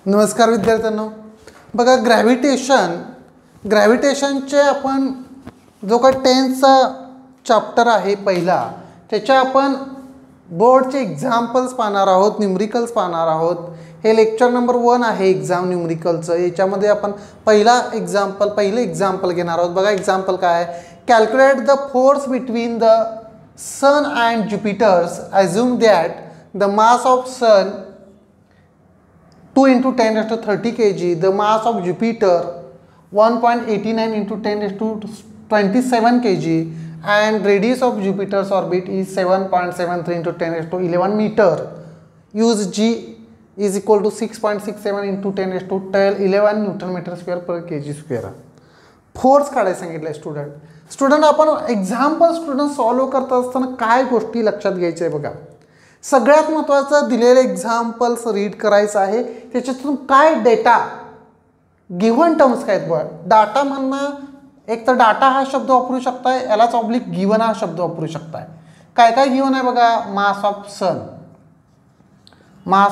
नमस्कार विद्यार्थ्यांनो, बघा ग्रॅव्हिटेशनचे आपण जो का 10चा चॅप्टर आहे पहिला, त्याच्या आपण बोर्डचे एक्झाम्पल्स पाहणार आहोत, न्यूमरिकल्स पाहणार आहोत. हे लेक्चर नंबर 1 आहे एक्झाम न्यूमरिकलचं. याच्यामध्ये आपण पहिलं एक्झाम्पल घेणार आहोत. बघा एक्झाम्पल काय आहे, calculate the force between the sun and Jupiters. Assume that the mass of sun 2 × 10⁻30 kg, the mass of Jupiter 1.89 × 10⁻27 kg, and radius of Jupiter's orbit is 7.73 × 10⁻11 meter. Use G is equal to 6.67 × 10⁻11 Newton meter square per kg square. Force काढायला सांगितलं student आपण example solve करत असताना काय गोष्टी लक्षात घ्यायच्या आहे बघा. सगळ्यात महत्त्वाचं दिलेले एक्झाम्पल्स रीड करायचं आहे. त्याच्यातून काय डेटा गिव्हन टर्म्स काय आहेत बघा. डाटा म्हणणं एक तर डाटा हा शब्द वापरू शकताय, यालाच ऑब्लिक गिव्हन हा शब्द वापरू शकताय. काय काय गिव्हन आहे बघा. मास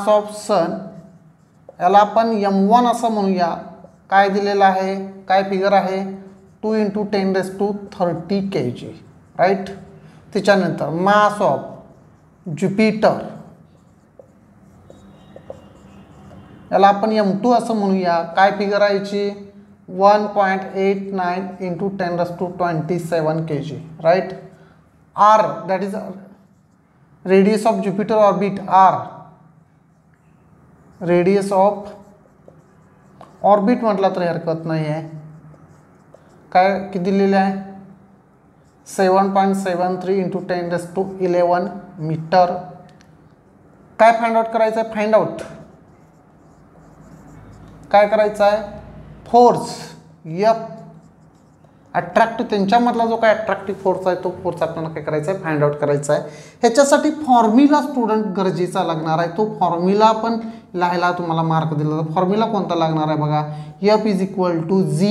ऑफ सन याला आपण m1 असं म्हणूया. काय दिलेलं आहे, काय फिगर आहे, 2 × 10⁻30 kg, राईट. त्याच्यानंतर मास ऑफ ज्युपिटर याला आपण m2 असं म्हणूया. काय फिगर आहे याची, 1.89 × 10⁻27 kg, right. r that is radius of Jupiter orbit. Radius of orbit म्हटला तरी हरकत नाही आहे. काय किती दिलेले आहे, 7.73 × 10⁻11 मीटर. काय फाइंड आउट करायचं आहे, काय करायचं आहे, फोर्स F अट्रॅक्टिव्ह, त्यांच्यामधला जो काय अट्रॅक्टिव्ह फोर्स आहे तो फोर्स आपल्याला काय करायचा आहे, फाइंड आउट करायचा आहे. ह्याच्यासाठी फॉर्म्युला स्टुडंट गरजेचा लागणार आहे. तो फॉर्म्युला पण लिहायला तुम्हाला मार्क दिला तर फॉर्म्युला कोणता लागणार आहे बघा. F is equal to G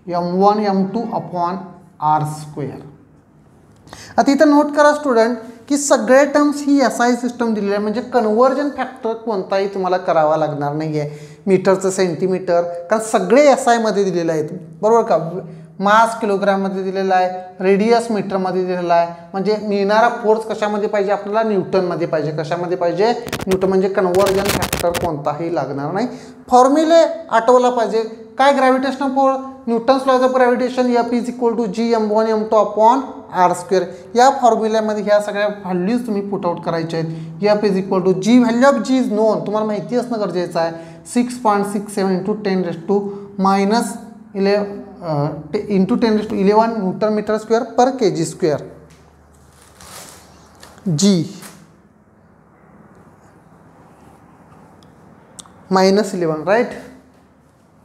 m1 m2 upon r². आता इथं नोट करा स्टुडंट की सगळे टर्म्स ही SI सिस्टम दिलेली आहे, म्हणजे कन्व्हर्जन फॅक्टर कोणताही तुम्हाला करावा लागणार नाही आहे. मीटरचं सेंटीमीटर, कारण सगळे SI मध्ये दिलेले आहेत, बरोबर का. मास किलोग्राममध्ये दिलेला आहे, रेडियस मीटरमध्ये दिलेला आहे. म्हणजे मिळणारा फोर्स कशामध्ये पाहिजे आपल्याला, न्यूटनमध्ये पाहिजे. कशामध्ये पाहिजे, न्यूटन. म्हणजे कन्व्हर्जन फॅक्टर कोणताही लागणार नाही. फॉर्म्युले आठवला पाहिजे. काय, gravitational force, Newton's laws of gravitation, F is equal to G m1 m2 upon r². या फॉर्म्युल्यामध्ये ह्या सगळ्या व्हॅल्यूज तुम्ही पुट आउट करायच्या आहेत. F is equal to G, value of G is known, तुम्हाला माहिती असणं गरजेचं आहे. 6.67 × 10⁻11 newton metre square per kg square. G -11, right,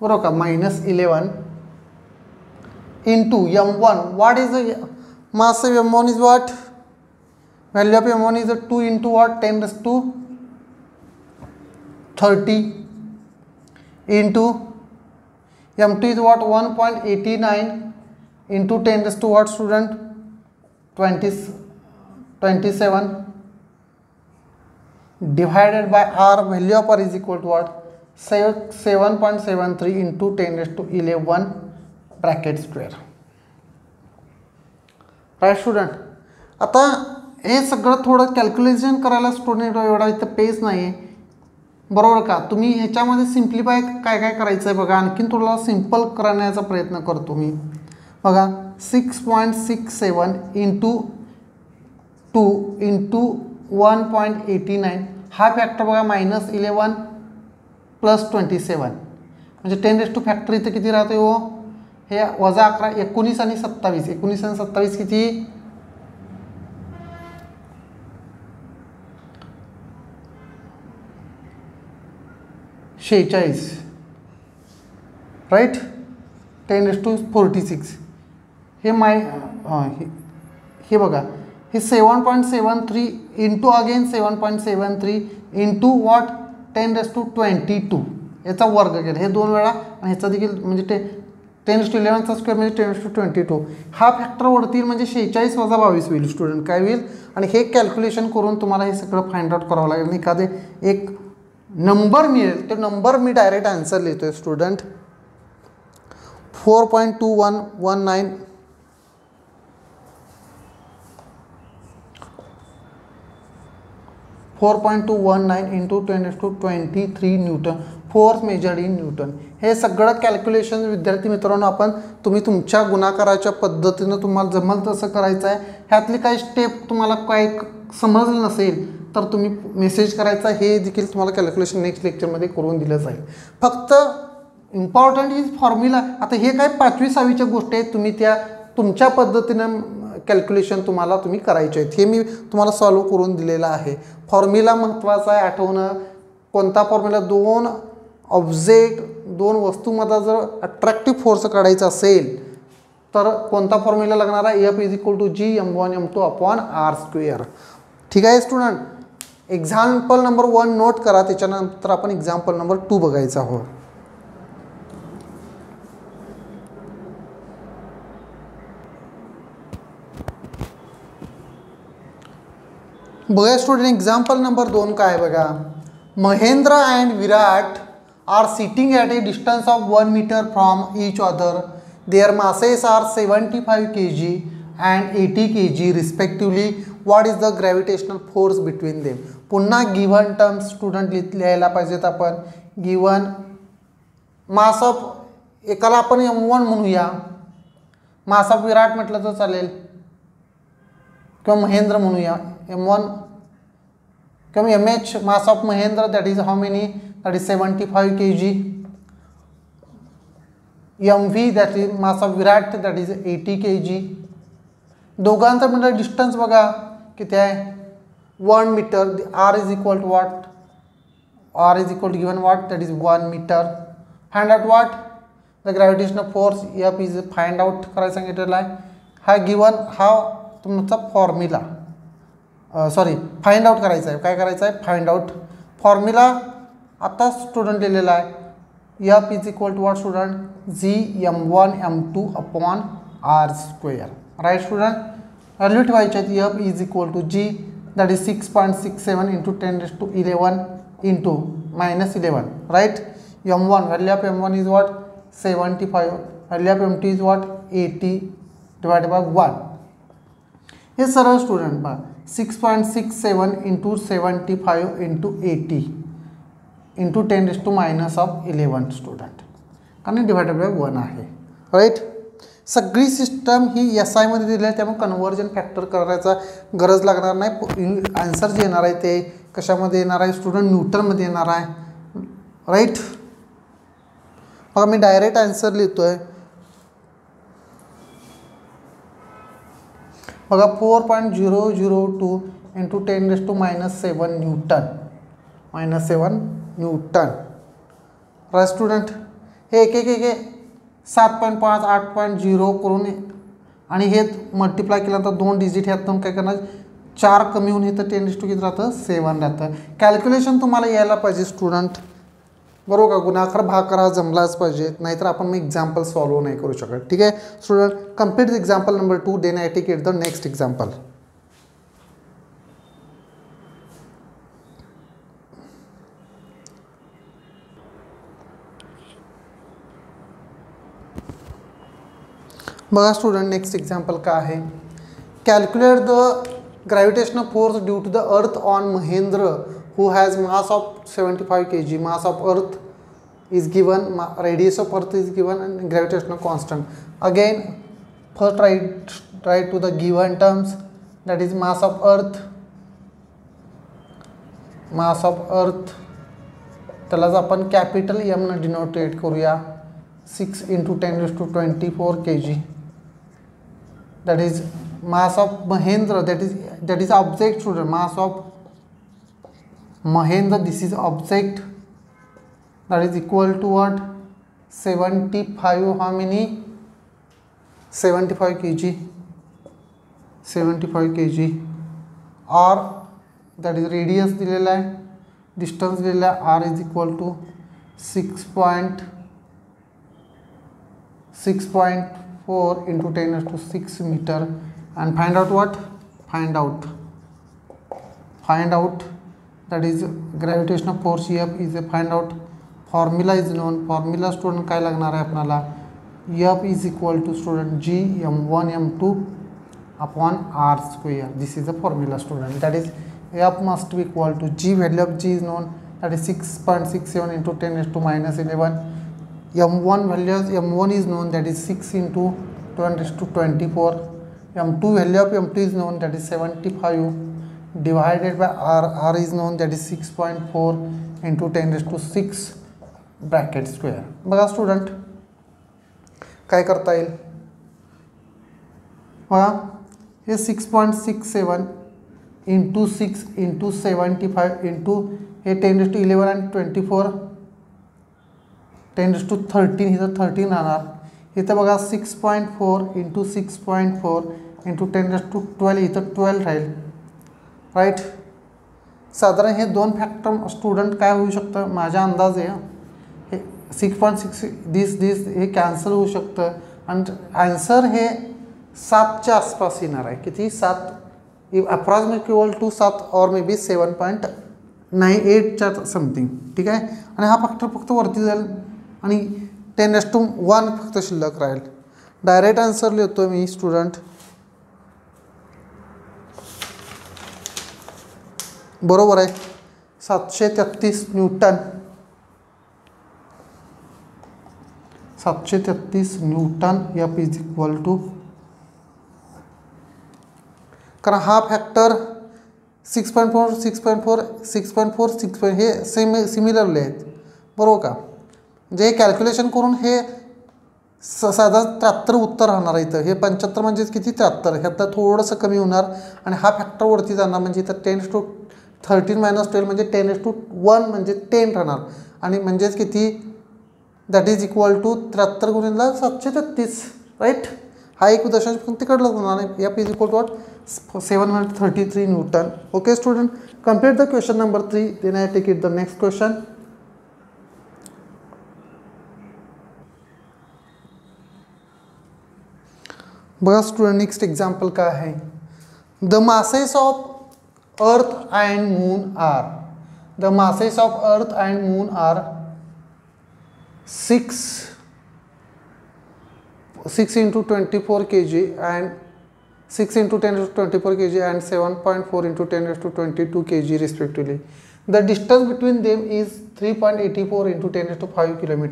बरोबर का. -11 into m1. What is the mass of m1 is what? Value of m1 is 2 into what? 10⁻30 into m2 is what? 1.89 into 10 what student? 27 divided by r. Value of r is equal to what? 7.73 into 10⁻11 bracket square, right student. आता हे सगळं थोडं calculation करायला student एवढा इथं page नाही आहे, बरोबर का. तुम्ही ह्याच्यामध्ये सिम्प्लिफाय काय काय करायचं आहे बघा. आणखीन थोडा सिम्पल करण्याचा प्रयत्न करतो मी. बघा 6.67 into 2 into 1.89 हा फॅक्टर बघा. -11 + 27 म्हणजे 10 फॅक्टर इथं किती राहते हो, हे -11 19 आणि 27. 19 आणि 27 किती, 46, राईट. 10⁻46 हे हे बघा. हे 7.73 इंटू अगेन 7.73 इंटू वॉट 10⁻22 याचा वर्ग केला. हे 2 वेळा आणि ह्याचा देखील म्हणजे 10⁻11 स्क्वेअर म्हणजे 10⁻22. हा फॅक्टर वरती म्हणजे 46 + 22 होईल स्टुडंट. काय होईल, आणि हे कॅल्क्युलेशन करून तुम्हाला हे सगळं फाइंड आउट करावं लागेल. एखादे एक नंबर मिळेल तो नंबर मी डायरेक्ट आन्सर लिहितोय student. 4.2119 4.219 into 10⁻23 Newton, force measured in newton. हे सगळं कॅल्क्युलेशन विद्यार्थी मित्रांनो आपण तुम्ही तुमच्या गुणाकाराच्या पद्धतीनं तुम्हाला जमल तसं करायचं आहे. ह्यातली काही स्टेप तुम्हाला काय समजलं नसेल तर तुम्ही मेसेज करायचा. हे देखील तुम्हाला कॅल्क्युलेशन नेक्स्ट लेक्चरमध्ये करून दिलं जाईल. फक्त इम्पॉर्टंट इज फॉर्म्युला. आता हे काय 5वी 6वीच्या गोष्टी आहेत, तुम्ही त्या तुमच्या पद्धतीनं कॅल्क्युलेशन तुम्ही करायचे आहेत. हे मी तुम्हाला सॉल्व करून दिलेलं आहे. फॉर्म्युला महत्त्वाचा आहे आठवणं. कोणता फॉर्म्युला? दोन वस्तूमध्ये जर अट्रॅक्टिव्ह फोर्स काढायचा असेल तर कोणता फॉर्म्युला लागणार आहे? F = G m1m2/r². ठीक आहे स्टुडंट. एक्झाम्पल नंबर 1 नोट करा, त्याच्यानंतर आपण एक्झाम्पल नंबर 2 बघायचा आहोत. बघा स्टुडंट, एक्झाम्पल नंबर 2 काय बघा. Mahendra and Virat are sitting at a distance of 1 metre from each other. Their masses are 75 kg and 80 kg respectively. What is the gravitational force between them. पुन्हा given terms student लिहायला पाहिजेत आपण. Given mass of एकाला आपण m1 म्हणूया, मास of विराट म्हटलं तर चालेल, किंवा महेंद्र म्हणूया m1, किंवा mh mass of Mahendra that is how many, that is 75 kg. mv that is mass of Virat that is 80 kg. दोघांचं म्हणजे डिस्टन्स बघा किती आहे 1 metre. r is equal to what? r is equal to given what? That is 1 metre. Find out what? The gravitational force. F is find out करायला सांगितलेला आहे. हा given हा तुमचा फॉर्म्युला, सॉरी फाइंड आउट करायचा आहे. काय करायचं आहे? Find out. फॉर्म्युला आता स्टुडंट लिहिलेला आहे. F is equal to what student? G m1m2/r². Right student. Value ठेवायची आहे. F is equal to G that is 6.67 into 10⁻11 into -11. Right. m1 value of m1 is what? 75. Value of m2 is what? 80 divided by 1. हे सरळ student बघा 6.67 into 75 into 80 into 10⁻11 student, कारण divided by 1 आहे. Right. सगळी system ही SI मध्ये दिली आहे, त्यामुळे कन्व्हर्जन फॅक्टर करायचा गरज लागणार नाही. आन्सर जे येणार आहे ते कशामध्ये येणार आहे स्टुडंट? न्यूटनमध्ये येणार आहे. राईट. बघा मी डायरेक्ट आन्सर लिहितोय. बघा 4.002 into 10⁻7 newton, -7 newton. Right student. हे एक 7.5 8.0 करून आणि हे मल्टिप्लाय केल्यानंतर 2 डिजिट ह्यातून काय करणार 4 कमी होऊन इथं 10 किती राहतं 7 राहतं. कॅल्क्युलेशन तुम्हाला यायला पाहिजे स्टुडंट, बरोबर का? गुणाकार भागाकार हा जमलाच पाहिजे, नाहीतर आपण मग एक्झाम्पल सॉल्व नाही करू शकत. ठीक आहे student. Complete example number 2, then I take it the next example. बघा स्टुडंट नेक्स्ट एक्झाम्पल काय आहे. Calculate the gravitational force due to the earth on Mahendra who has mass of 75 kg. Mass of earth is given, radius of earth is given, and gravitational constant. Again first write to the given terms, that is mass of earth त्यालाच आपण capital M न denotate करूया. 6 into 10⁻24 kg. that is mass of Mahendra, that is object student. Mass of Mahendra, this is object, that is equal to what? 75. How many? 75 kg. 75 kg. or that is radius दिलेला आहे, distance दिलेला आहे, r is equal to 6.4 into 10⁻6 meter. and find out what? Find out that is gravitational force F is a find out formula is known. Formula student काय लागणार आहे आपल्याला, F is equal to student G m1 m2 upon r square. This is the formula student, that is F must be equal to G, value of G is known, that is 6.67 into 10 raised to minus 11. M1 value of M1 is known, that is 6 into 10 raised to 24. M2 value of M2 is known, that is 75 divided by R is known, that is 6.4 into 10 raised to 6 bracket square. बघा student काय करता येईल, बघा हे 6.67 into 6 into 75 into हे 10⁻11 आणि 24 10⁻13 इथं 13 राहणार. इथं बघा 6.4 इंटू 6.4 इंटू 10⁻12 इथं 12 राहील. राईट. साधारण हे दोन फॅक्टर स्टुडंट काय होऊ शकतं, माझ्या अंदाजे हे 6.6 दिस हे कॅन्सल होऊ शकतं आणि आन्सर हे 7च्या आसपास येणार आहे. किती, 7 अप्रॉक्सिमेट इक्वल टू 7 और मे बी 7.98च्या समथिंग. ठीक आहे. आणि हा फक्त वरती जाईल आणि 10⁻1 फक्त शिल्लक राहील. डायरेक्ट आन्सर लिहितो मी स्टुडंट. बरोबर आहे, 733 newton. 733 newton F is equal to, कारण हा फॅक्टर 6.4 6.4 6.4 6 हे सिमिलरली आहेत. बरोबर का. म्हणजे हे कॅल्क्युलेशन करून हे साधारण 73 उत्तर राहणार आहे. इथं हे 75 म्हणजेच किती, 73. ह्यात थोडंसं कमी होणार आणि हा फॅक्टर वरती जाणार म्हणजे इथं 10⁻13 - 12 म्हणजे 10⁻1 म्हणजे 10 राहणार आणि म्हणजेच किती, दॅट इज इक्वल टू 73 गुणिले 733. राईट. हा एक दशांश पण तिकडलं होणार आहे. F is equal to what, 733 newton. Okay student, complete the question number 3. Then I take it the next question. बघा स्टुडंट नेक्स्ट एक्झाम्पल काय आहे. The masses of earth and moon are, the masses of earth and moon are 6 into 24 kg and 6 into 10⁻24 kg and 7.4 into 10⁻22 kg respectively. The distance between them is 3.84 into 10⁵ km.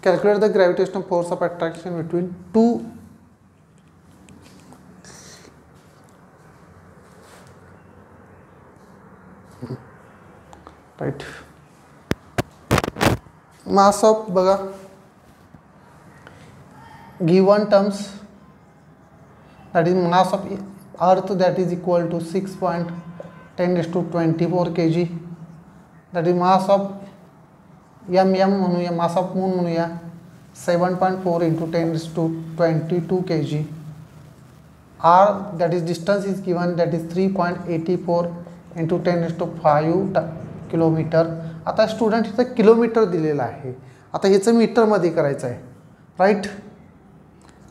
Calculate the gravitational force of attraction between two. Right. Mass of बघा given terms, that is mass of earth that is equal to 6.10⁻24 kg, that is mass of म्हणूया, mass of moon म्हणूया 7.4 into 10⁻22 kg. R that is distance is given, that is 3.84 into 10⁵ kilometre. आता student इथं kilometre दिलेलं आहे. आता ह्याचं मीटरमध्ये करायचं आहे. राईट.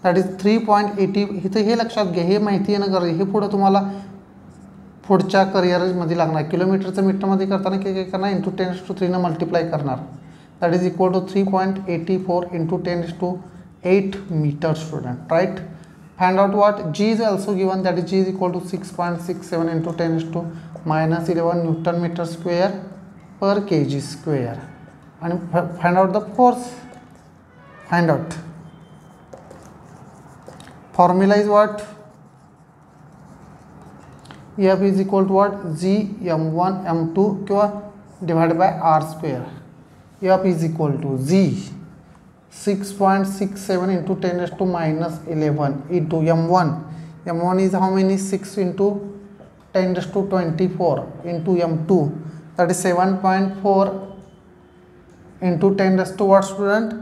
That is 3.80. इथं हे लक्षात घ्या, हे माहिती आहे ना गरज, हे पुढं तुम्हाला पुढच्या करिअरमध्ये लागणार. किलोमीटरचं मीटरमध्ये करताना काय करणार, इंटू 10⁻3 न मल्टिप्लाय करणार. That is equal to 3.84 into 10⁸ metre student. Right. Find out what G is also given, that is G is equal to 6.67 into 10⁻⁻11 newton metre square per kg square. आणि find out the force. Find out formula is what, F is equal to what, G m1 m2 किंवा divide by r square. F is equal to G 6.67 into 10⁻⁻11 into m1. m1 is how many, 6 into 10⁻24 into m2, that is 7.4 into 10⁻, what student,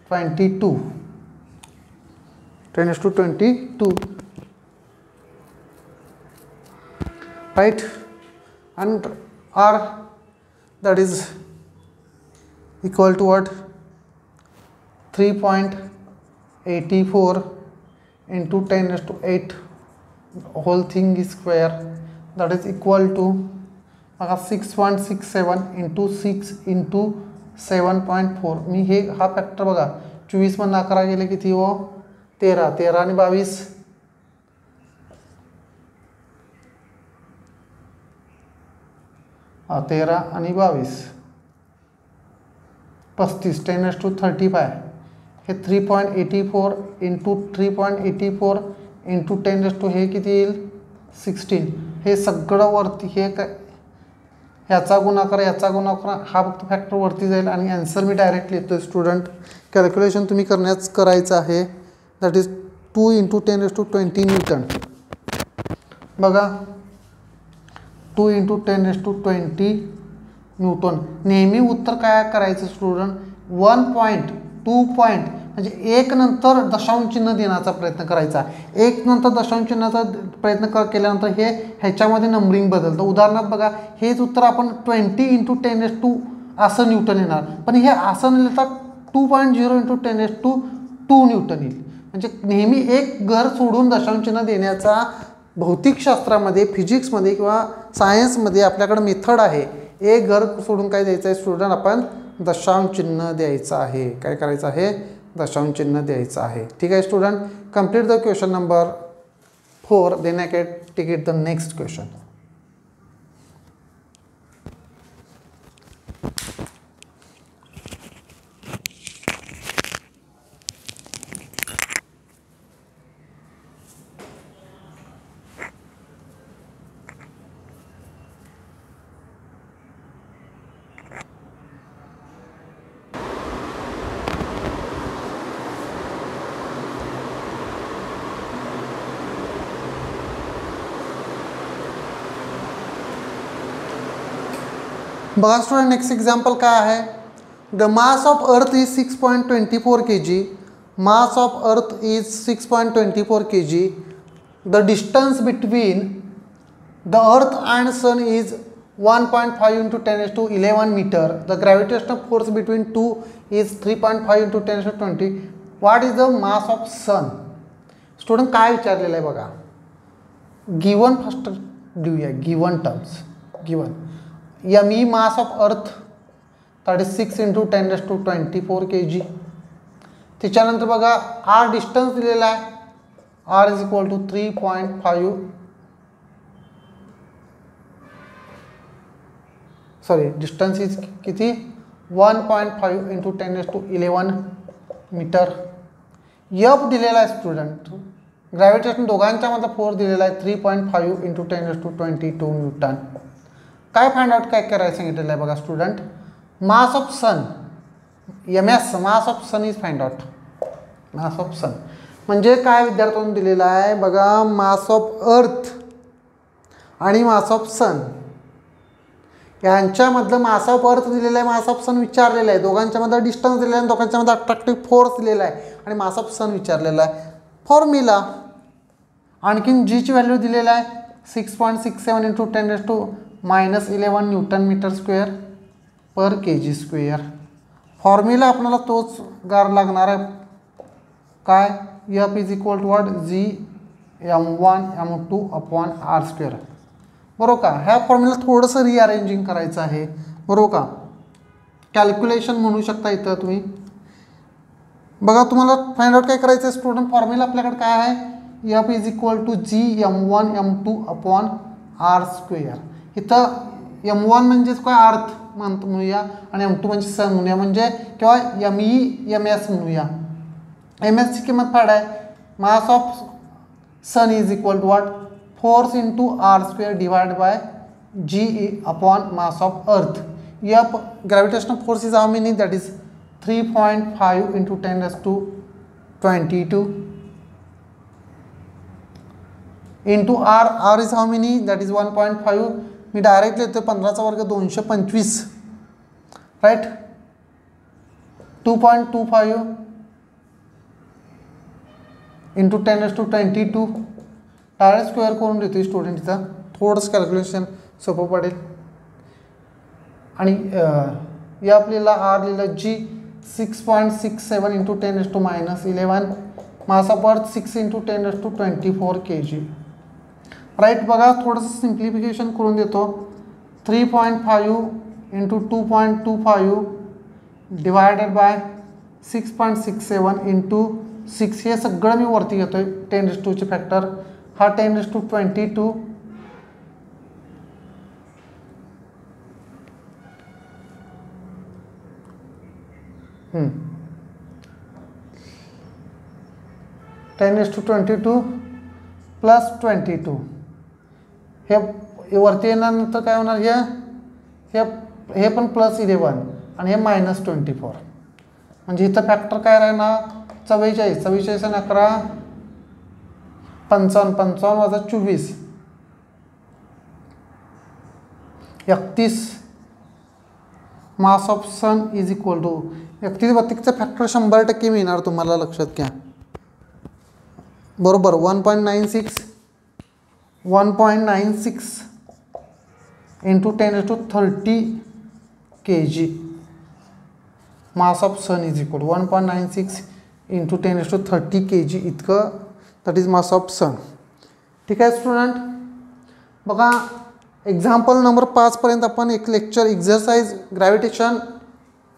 22, 10⁻22. Right. And R that is equal to what, 3.84 into 10⁸ whole thing is square, that is equal to बघा 6.67 into 6 into 7.4. मी हे हा factor बघा 24मधून 11 गेले किती हो 13. 13 आणि 22 13 आणि 22 35 10⁻35 हे 3.84 इंटू 3.84 इंटू 10 हे किती येईल 16. हे सगळं वरती हे काय ह्याचा गुणाकार याचा गुणाकार हा फक्त फॅक्टर वरती जाईल आणि आन्सर मी डायरेक्ट लिहितो. स्टुडंट कॅल्क्युलेशन तुम्ही करायचं आहे. That is 2 into 10⁻20 Newton. बघा 2 इंटू 10⁻20 न्यूटन. नेहमी उत्तर काय करायचं स्टुडंट 1.2 पॉईंट म्हणजे 1 नंतर दशांश चिन्ह देण्याचा प्रयत्न करायचा. 1 नंतर दशांश चिन्हाचा प्रयत्न केल्यानंतर हे ह्याच्यामध्ये नंबरिंग बदलतं. उदाहरणार्थ बघा हेच उत्तर आपण 20 इंटू 10⁻2 असं न्यूटन येणार, पण हे असं न लिहिता 2.0 इंटू 10⁻2 न्यूटन येईल. म्हणजे नेहमी एक घर सोडून दशांश चिन्ह देण्याचा भौतिकशास्त्रामध्ये फिजिक्समध्ये किंवा सायन्समध्ये आपल्याकडे मेथड आहे. एक घर सोडून काय द्यायचं आहे स्टुडंट आपण दशांश चिन्ह द्यायचं आहे. काय करायचं आहे दशांश चिन्ह द्यायचं आहे. ठीक आहे student. Complete the question number 4. Then I can take it the next question. बघा स्टुडंट नेक्स्ट एक्झाम्पल काय आहे. The mass of earth is 6.24 kg. Mass of earth is 6.24 kg. The distance between the earth and sun is 1.5 into 10⁻11 metre. The gravitational force between two is 3.5 into 10⁻20. What is the mass of sun. Student काय विचारलेलं आहे बघा. Given first देऊया given terms. Given ME mass of earth that is 6 into 10⁻24 kg. त्याच्यानंतर बघा R distance दिलेला आहे. R is equal to 3.5 sorry distance is किती 1.5 इंटू 10⁻11 मीटर. F दिलेला आहे स्टुडंट. ग्रॅव्हिटेशन दोघांच्या मधला फोर्स दिलेला आहे 3.5 इंटू 10⁻22 न्यूटन. काय फाइंड आउट काय करायचं सांगितलेलं आहे बघा student. Mass of sun MS mass of sun is find out. Mass of sun म्हणजे काय विद्यार्थ्यांना दिलेलं आहे बघा. मास ऑफ अर्थ आणि मास ऑफ सन यांच्यामधलं मास ऑफ अर्थ दिलेलं आहे. मास ऑफ सन विचारलेलं आहे. दोघांच्यामधलं डिस्टन्स दिलेलं आहे. दोघांच्यामध्ये अट्रॅक्टिव्ह फोर्स दिलेला आहे आणि मास ऑफ सन विचारलेला आहे. फॉर्म्युला आणखीन Gची व्हॅल्यू दिलेला आहे 6.67 into 10⁻11 newton metre square per kg square. Formula आपल्याला तोच गार लागणार आहे काय F is equal to what G m1 m2 upon R square. बरोबर का. ह्या फॉर्म्युला थोडंसं रिअरेंजिंग करायचं आहे. बरोबर का. कॅल्क्युलेशन म्हणू शकता इथं तुम्ही. बघा तुम्हाला फाइंड आउट काय करायचं आहे स्टुडंट. फॉर्म्युला आपल्याकडे काय आहे F is equal to G m1 m2 upon R square. इथं M1 म्हणजेच काय अर्थ म्हणूया आणि M2 म्हणजे सन म्हणूया म्हणजे किंवा ME MS म्हणूया. MS ची किंमत फाड आहे. Mass of sun is equal to what force into R square divide by G upon mass of earth. F gravitational force is how many that is 3.5 into 10⁻22 into R is how many that is 1.5. मी direct लिहितो 15चा वर्ग 225 right. 2.25 into 10⁻22 direct square करून देतो स्टुडंटचा. थोडंसं calculation सोपं पडेल. आणि F लिहिला R लिहिला G 6.67 इंटू 10⁻11 मास ऑफ अर्थ 6 इंटू 10⁻24 kg. राईट. बघा थोडंसं सिम्प्लिफिकेशन करून देतो. 3.5 इंटू 2.25 डिवायडेड बाय 6.67 इंटू 6. हे सगळं मी वरती घेतो आहे 10⁻²चे फॅक्टर. हा 10⁻22 10⁻22 प्लस 22. हे वरती येण्यानंतर काय होणार, हे पण प्लस 11 आणि हे -24. म्हणजे इथं फॅक्टर काय राहणार 44. 44 आणि 11 55. 55 वजा 24 31. Mass of sun is equal to 31-32चा फॅक्टर 100% मिळणार तुम्हाला, लक्षात घ्या. बरोबर 1.96 into 10⁻30 kg. Mass of sun is equal 1.96 into 10⁻30 kg इतकं, that is mass of sun. ठीक आहे स्टुडंट, बघा एक्झाम्पल नंबर 5 पर्यंत आपण एक lecture exercise gravitation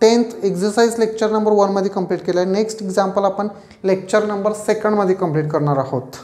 10th exercise lecture number 1 मध्ये कंप्लीट केलं आहे. नेक्स्ट एक्झाम्पल आपण लेक्चर नंबर 2 मध्ये कंप्लीट करणार आहोत.